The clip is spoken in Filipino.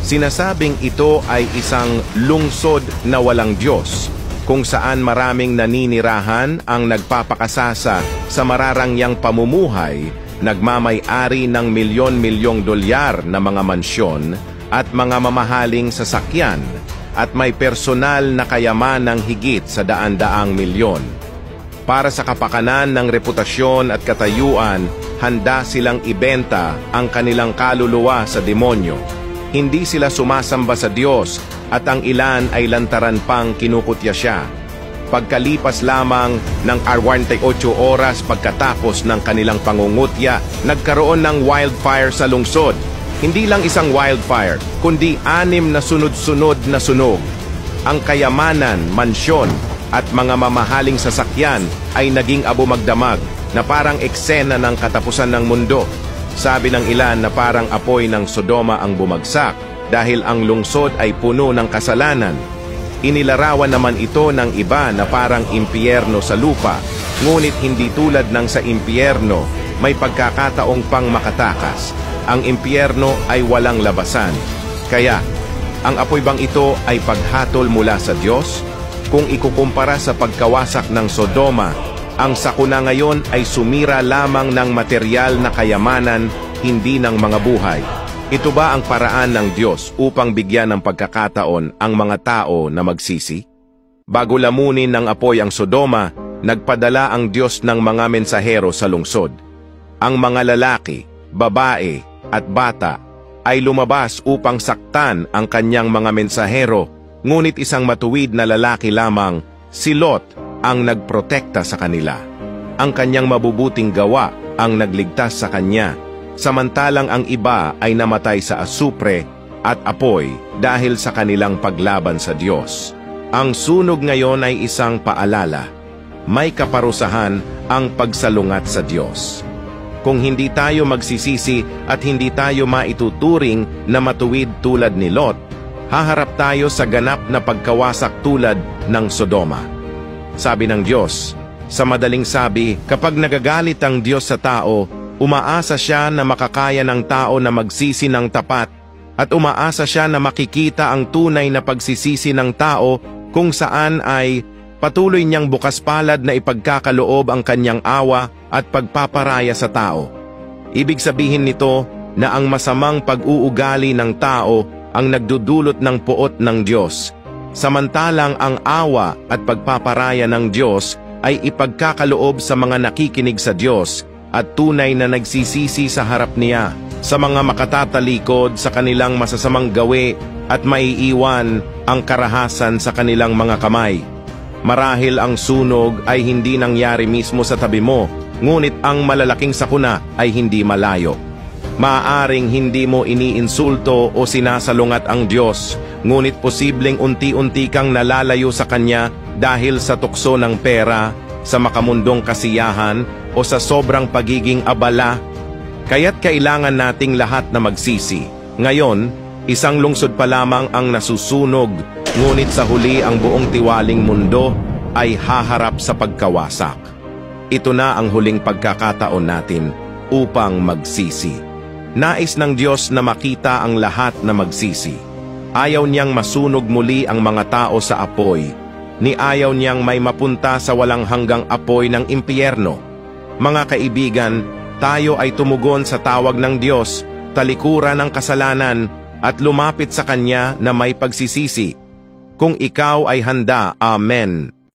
Sinasabing ito ay isang lungsod na walang Diyos, kung saan maraming naninirahan ang nagpapakasasa sa mararangyang pamumuhay, nagmamay-ari ng milyon-milyong dolyar na mga mansyon at mga mamahaling sasakyan, at may personal na kayamanang higit sa daan-daang milyon. Para sa kapakanan ng reputasyon at katayuan, handa silang ibenta ang kanilang kaluluwa sa demonyo. Hindi sila sumasamba sa Diyos at ang ilan ay lantaran pang kinukutya siya. Pagkalipas lamang ng 48 oras pagkatapos ng kanilang pangungutya, nagkaroon ng wildfire sa lungsod. Hindi lang isang wildfire, kundi 6 na sunod-sunod na sunog. Ang kayamanan, mansyon at mga mamahaling sasakyan ay naging abumagdamag na parang eksena ng katapusan ng mundo. Sabi ng ilan na parang apoy ng Sodoma ang bumagsak dahil ang lungsod ay puno ng kasalanan. Inilarawan naman ito ng iba na parang impyerno sa lupa, ngunit hindi tulad ng sa impyerno, may pagkakataong pang makatakas. Ang impyerno ay walang labasan. Kaya, ang apoy bang ito ay paghatol mula sa Diyos? Kung ikukumpara sa pagkawasak ng Sodoma, ang sakuna ngayon ay sumira lamang ng material na kayamanan, hindi ng mga buhay. Ito ba ang paraan ng Diyos upang bigyan ng pagkakataon ang mga tao na magsisi? Bago lamunin ng apoy ang Sodoma, nagpadala ang Diyos ng mga mensahero sa lungsod. Ang mga lalaki, babae at bata ay lumabas upang saktan ang kanyang mga mensahero, ngunit isang matuwid na lalaki lamang, si Lot, ang nagprotekta sa kanila. Ang kanyang mabubuting gawa ang nagligtas sa kanya, samantalang ang iba ay namatay sa asupre at apoy dahil sa kanilang paglaban sa Diyos. Ang sunog ngayon ay isang paalala. May kaparusahan ang pagsalungat sa Diyos. Kung hindi tayo magsisisi at hindi tayo maituturing na matuwid tulad ni Lot, haharap tayo sa ganap na pagkawasak tulad ng Sodoma. Sabi ng Diyos, sa madaling sabi, kapag nagagalit ang Diyos sa tao, umaasa siya na makakaya ng tao na magsisi ng tapat at umaasa siya na makikita ang tunay na pagsisisi ng tao kung saan ay patuloy niyang bukas palad na ipagkakaloob ang kanyang awa at pagpaparaya sa tao. Ibig sabihin nito na ang masamang pag-uugali ng tao ang nagdudulot ng puot ng Diyos, samantalang ang awa at pagpaparaya ng Diyos ay ipagkakaloob sa mga nakikinig sa Diyos at tunay na nagsisisi sa harap niya, sa mga makatatalikod sa kanilang masasamang gawi at maiiwan ang karahasan sa kanilang mga kamay. Marahil ang sunog ay hindi nangyari mismo sa tabi mo, ngunit ang malalaking sakuna ay hindi malayo. Maaaring hindi mo iniinsulto o sinasalungat ang Diyos, ngunit posibleng unti-unti kang nalalayo sa Kanya dahil sa tukso ng pera, sa makamundong kasiyahan o sa sobrang pagiging abala. Kaya't kailangan nating lahat na magsisi. Ngayon, isang lungsod pa lamang ang nasusunog, ngunit sa huli ang buong tiwaling mundo ay haharap sa pagkawasak. Ito na ang huling pagkakataon natin upang magsisi. Nais ng Diyos na makita ang lahat na magsisi. Ayaw niyang masunog muli ang mga tao sa apoy, ni ayaw niyang may mapunta sa walang hanggang apoy ng impyerno. Mga kaibigan, tayo ay tumugon sa tawag ng Diyos, talikuran ng kasalanan, at lumapit sa Kanya na may pagsisisi. Kung ikaw ay handa, Amen.